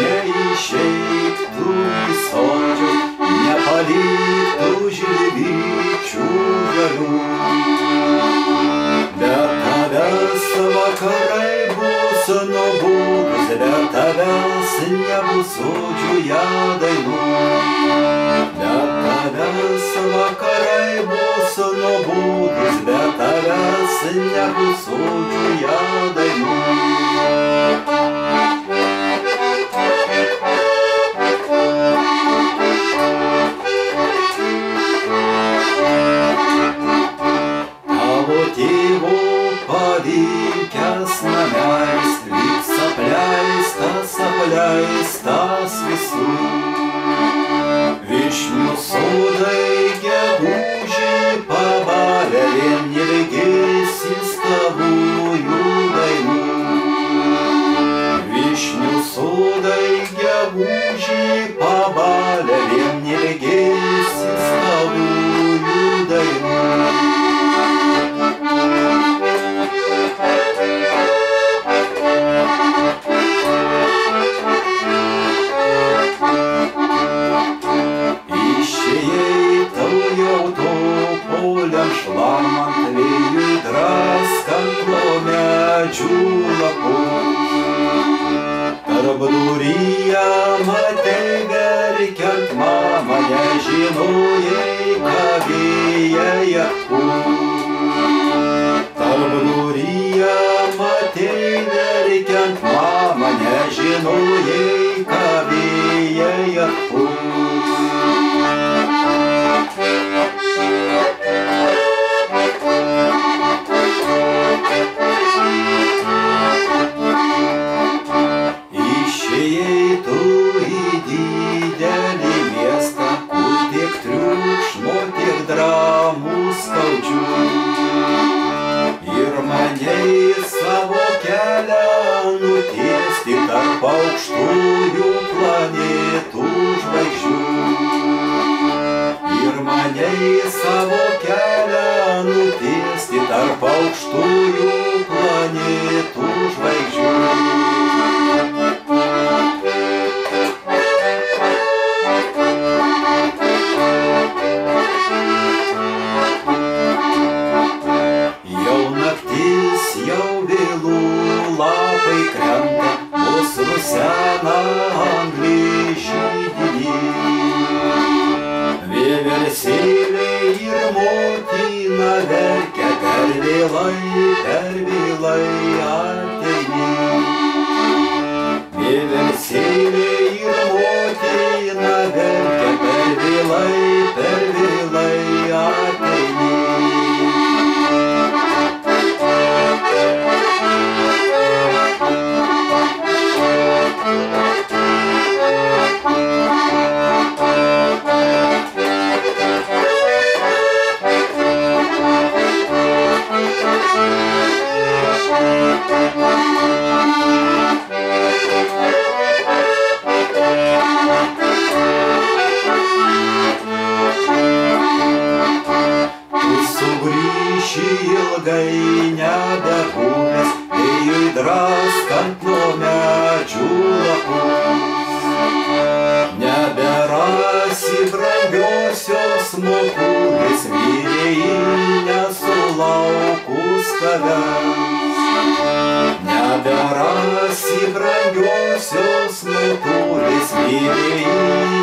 neišeik tu į sodžių, nepalik tų žilvyčių žalių. Be tavęs vakarai bus nuobodūs, be tavęs nebus sodžių ją dainų. Be tavęs vakarai bus nuobodūs, be tavęs nebus sodžių ją dainų. Tėvo palikęs namelis, liks apleistas visų. Vyšnių sodai gegužį pabalę, vien neregėsis tavųjų dainų. Vyšnių sodai gegužį pabalę, vien neregėsis tavųjų dainų. Šlamant vėjui draskant nuo medžių lapus. Tarpduryje matei verkiant mamą, nežinojai, ką vėjai atpūs. Tarpduryje matei verkiant mamą, nežinojai, ką vėjai atpūs. Išėjai tu į didelį miestą, kur tiek triukšmo, tiek dramų skaudžių. Ir manei savo kelią nutiesti tarp aukštųjų planetų žvaigždžių. Ir manei savo kelią nutiesti tarp aukštųjų planetų žvaigždžių. Rusena anglį žydinį. Vieversėliai ir motina verkia, per vėlai ateini. Vieversėliai ir motina verkia, per vėlai ateini. Ilgai nebebuvęs, vėjui draskant nuo medžių lapus. Neberasi brangiosios mokurės, mylėjai nesulaukus tavęs. Neberasi brangiosios mokurės, mylėjai